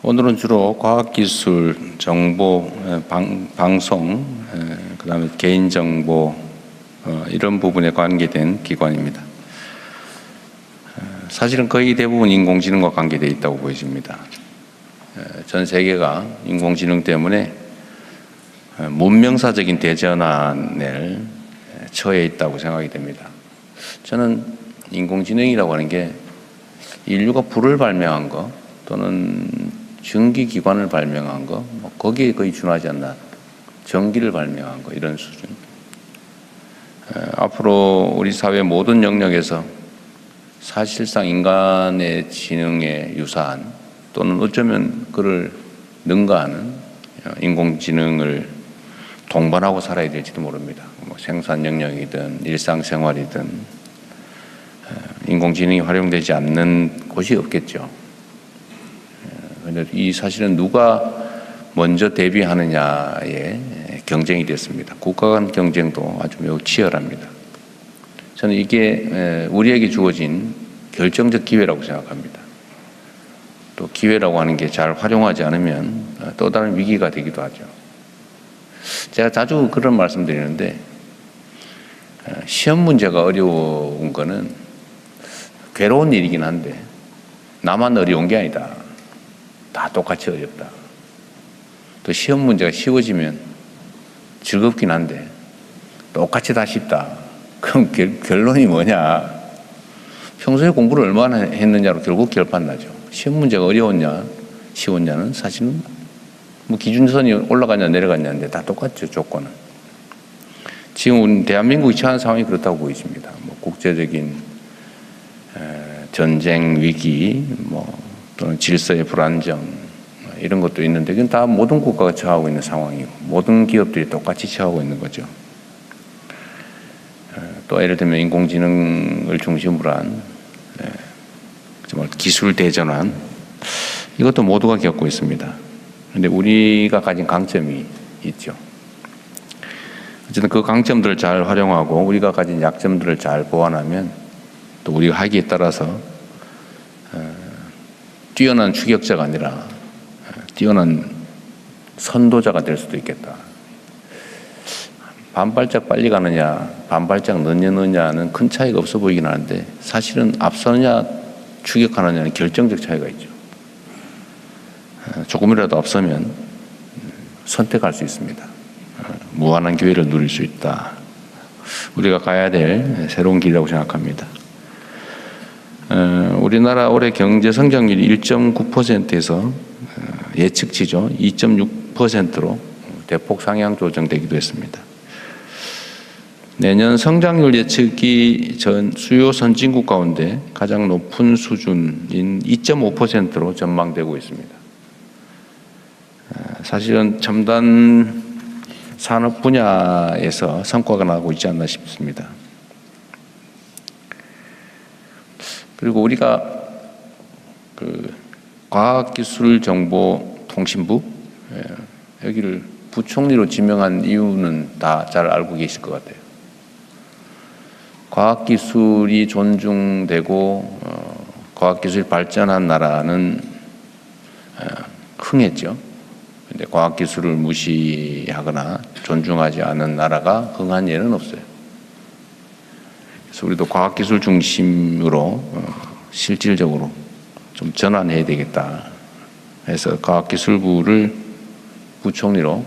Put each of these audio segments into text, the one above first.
오늘은 주로 과학기술, 정보, 방송, 그다음에 개인정보 이런 부분에 관계된 기관입니다. 사실은 거의 대부분 인공지능과 관계되어 있다고 보여집니다. 전 세계가 인공지능 때문에 문명사적인 대전환에 처해 있다고 생각이 됩니다. 저는 인공지능이라고 하는 게 인류가 불을 발명한 거 또는 전기기관을 발명한 거, 거기에 거의 준하지 않나. 전기를 발명한 거, 이런 수준. 앞으로 우리 사회 모든 영역에서 사실상 인간의 지능에 유사한 또는 어쩌면 그를 능가하는 인공지능을 동반하고 살아야 될지도 모릅니다. 생산 영역이든 일상생활이든 인공지능이 활용되지 않는 곳이 없겠죠. 그런데 이 사실은 누가 먼저 대비하느냐의 경쟁이 됐습니다. 국가 간 경쟁도 아주 매우 치열합니다. 저는 이게 우리에게 주어진 결정적 기회라고 생각합니다. 또 기회라고 하는 게 잘 활용하지 않으면 또 다른 위기가 되기도 하죠. 제가 자주 그런 말씀 드리는데 시험 문제가 어려운 거는 괴로운 일이긴 한데 나만 어려운 게 아니다. 다 똑같이 어렵다. 또 시험 문제가 쉬워지면 즐겁긴 한데 똑같이 다 쉽다. 그럼 결론이 뭐냐? 평소에 공부를 얼마나 했느냐로 결국 결판나죠. 시험 문제가 어려웠냐 쉬웠냐는 사실은 기준선이 올라가냐 내려갔냐인데 다 똑같죠. 조건은. 지금 대한민국이 처한 상황이 그렇다고 보여집니다. 국제적인 전쟁 위기, 또는 질서의 불안정 이런 것도 있는데 이건 다 모든 국가가 처하고 있는 상황이고 모든 기업들이 똑같이 처하고 있는 거죠. 또 예를 들면 인공지능을 중심으로 한 정말 기술 대전환 이것도 모두가 겪고 있습니다. 그런데 우리가 가진 강점이 있죠. 어쨌든 그 강점들을 잘 활용하고 우리가 가진 약점들을 잘 보완하면 또 우리가 하기에 따라서 뛰어난 추격자가 아니라 뛰어난 선도자가 될 수도 있겠다. 반발짝 빨리 가느냐 반발짝 늦느냐는 큰 차이가 없어 보이긴 하는데 사실은 앞서느냐 추격하느냐는 결정적 차이가 있죠. 조금이라도 앞서면 선택할 수 있습니다. 무한한 기회를 누릴 수 있다. 우리가 가야 될 새로운 길이라고 생각합니다. 우리나라 올해 경제 성장률이 1.9%에서 예측치죠. 2.6%로 대폭 상향 조정되기도 했습니다. 내년 성장률 예측이 전 수요 선진국 가운데 가장 높은 수준인 2.5%로 전망되고 있습니다. 사실은 첨단 산업 분야에서 성과가 나고 있지 않나 싶습니다. 그리고 우리가 과학기술정보통신부 여기를 부총리로 지명한 이유는 다 잘 알고 계실 것 같아요. 과학기술이 존중되고 과학기술이 발전한 나라는 흥했죠. 그런데 과학기술을 무시하거나 존중하지 않은 나라가 흥한 예는 없어요. 그래서 우리도 과학기술 중심으로 실질적으로 좀 전환해야 되겠다 해서 과학기술부를 부총리로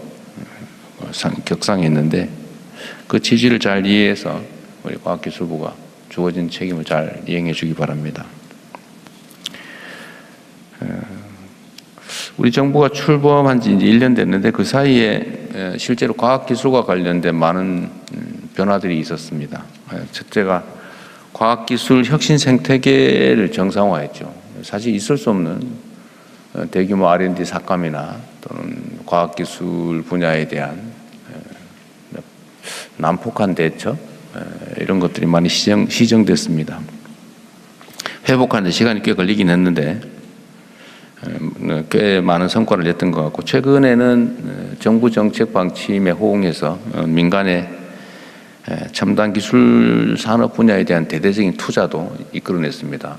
격상했는데 그 취지를 잘 이해해서 우리 과학기술부가 주어진 책임을 잘 이행해 주기 바랍니다. 우리 정부가 출범한 지 이제 1년 됐는데 그 사이에 실제로 과학기술과 관련된 많은 변화들이 있었습니다. 첫째가 과학기술 혁신 생태계를 정상화했죠. 사실 있을 수 없는 대규모 R&D 삭감이나 또는 과학기술 분야에 대한 난폭한 대처 이런 것들이 많이 시정됐습니다. 회복하는 데 시간이 꽤 걸리긴 했는데 꽤 많은 성과를 냈던 것 같고 최근에는 정부 정책 방침에 호응해서 민간의 첨단 기술 산업 분야에 대한 대대적인 투자도 이끌어냈습니다.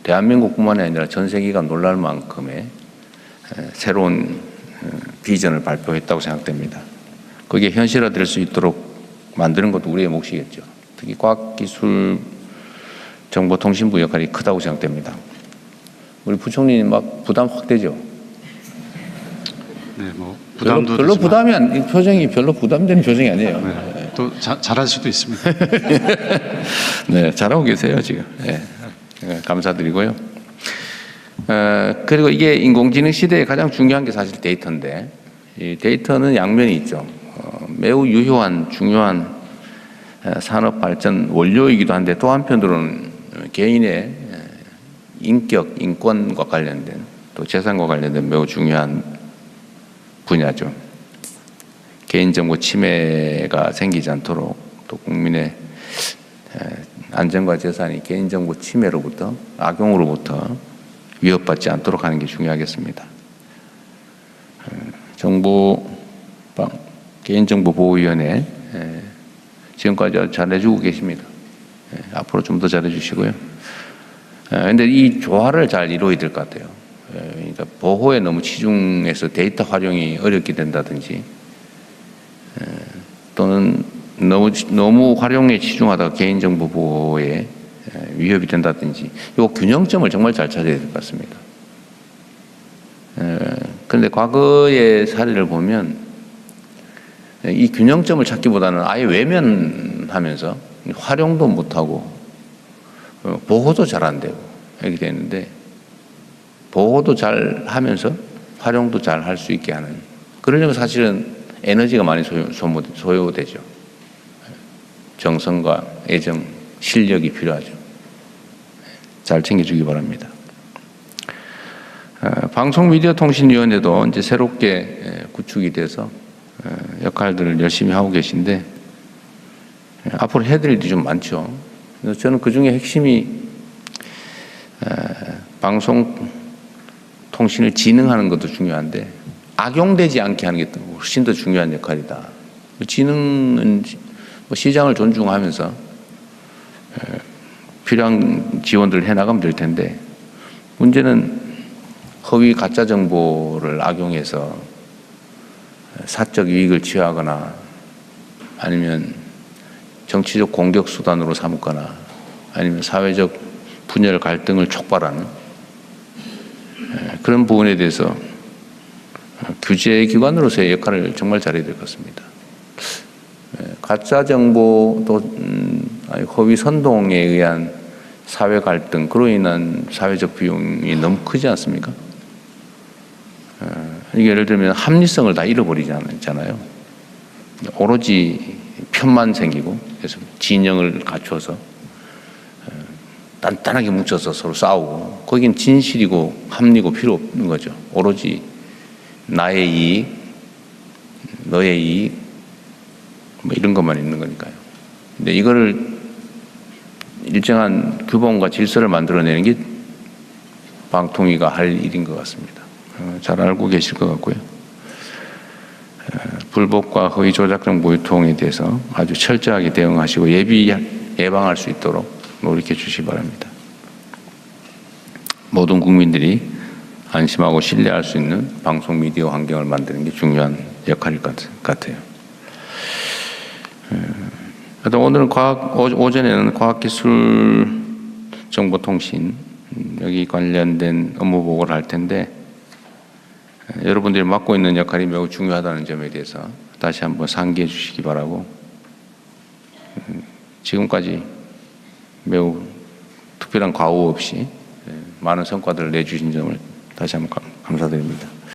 대한민국뿐만이 아니라 전 세계가 놀랄 만큼의 새로운 비전을 발표했다고 생각됩니다. 그게 현실화될 수 있도록 만드는 것도 우리의 몫이겠죠. 특히 과학기술정보통신부 역할이 크다고 생각됩니다. 우리 부총리님 막 부담 확 되죠? 네, 뭐 부담도 별로 되지만, 부담이 이 표정이 별로 부담되는 표정이 아니에요. 네, 또 잘할 수도 있습니다. 네, 잘하고 계세요 지금. 네, 감사드리고요. 그리고 이게 인공지능 시대에 가장 중요한 게 사실 데이터인데, 이 데이터는 양면이 있죠. 매우 유효한 중요한 산업 발전 원료이기도 한데 또 한편으로는 개인의 인격, 인권과 관련된 또 재산과 관련된 매우 중요한 분야죠. 개인정보 침해가 생기지 않도록 또 국민의 안전과 재산이 개인정보 침해로부터 악용으로부터 위협받지 않도록 하는 게 중요하겠습니다. 개인정보보호위원회 지금까지 잘해주고 계십니다. 앞으로 좀 더 잘해주시고요. 그런데 이 조화를 잘 이루어야 될 것 같아요. 그러니까 보호에 너무 치중해서 데이터 활용이 어렵게 된다든지 또는 너무 활용에 치중하다가 개인정보 보호에 위협이 된다든지 이 균형점을 정말 잘 찾아야 될 것 같습니다. 그런데 과거의 사례를 보면 이 균형점을 찾기보다는 아예 외면하면서 활용도 못하고 보호도 잘 안 되고 이렇게 되는데 보호도 잘 하면서 활용도 잘 할 수 있게 하는 그러려면 사실은 에너지가 많이 소요되죠. 정성과 애정, 실력이 필요하죠. 잘 챙겨주기 바랍니다. 방송미디어통신위원회도 이제 새롭게 구축이 돼서 역할들을 열심히 하고 계신데 앞으로 해드릴 일이 좀 많죠. 그래서 저는 그중에 핵심이 방송통신을 진흥하는 것도 중요한데 악용되지 않게 하는 게 훨씬 더 중요한 역할이다. 진흥은 시장을 존중하면서 필요한 지원들을 해나가면 될 텐데 문제는 허위 가짜 정보를 악용해서 사적 이익을 취하거나 아니면 정치적 공격 수단으로 삼거나 아니면 사회적 분열 갈등을 촉발하는 그런 부분에 대해서 규제 기관으로서의 역할을 정말 잘해야 될 것 같습니다. 가짜 정보 또 허위 선동에 의한 사회 갈등 그로 인한 사회적 비용이 너무 크지 않습니까? 이게 예를 들면 합리성을 다 잃어버리잖아요. 오로지 편만 생기고 그래서 진영을 갖춰서 단단하게 뭉쳐서 서로 싸우고 거긴 진실이고 합리고 필요 없는 거죠. 오로지 나의 이익, 너의 이익 뭐 이런 것만 있는 거니까요. 근데 이거를 일정한 규범과 질서를 만들어내는 게 방통위가 할 일인 것 같습니다. 잘 알고 계실 것 같고요. 불법과 허위 조작 정보 유통에 대해서 아주 철저하게 대응하시고 예방할 수 있도록 노력해 주시기 바랍니다. 모든 국민들이 안심하고 신뢰할 수 있는 방송 미디어 환경을 만드는 게 중요한 역할일 것 같아요. 오늘은 오전에는 과학기술정보통신 여기 관련된 업무 보고를 할 텐데 여러분들이 맡고 있는 역할이 매우 중요하다는 점에 대해서 다시 한번 상기해 주시기 바라고 지금까지 매우 특별한 과오 없이 많은 성과들을 내주신 점을 다시 한번 감사드립니다.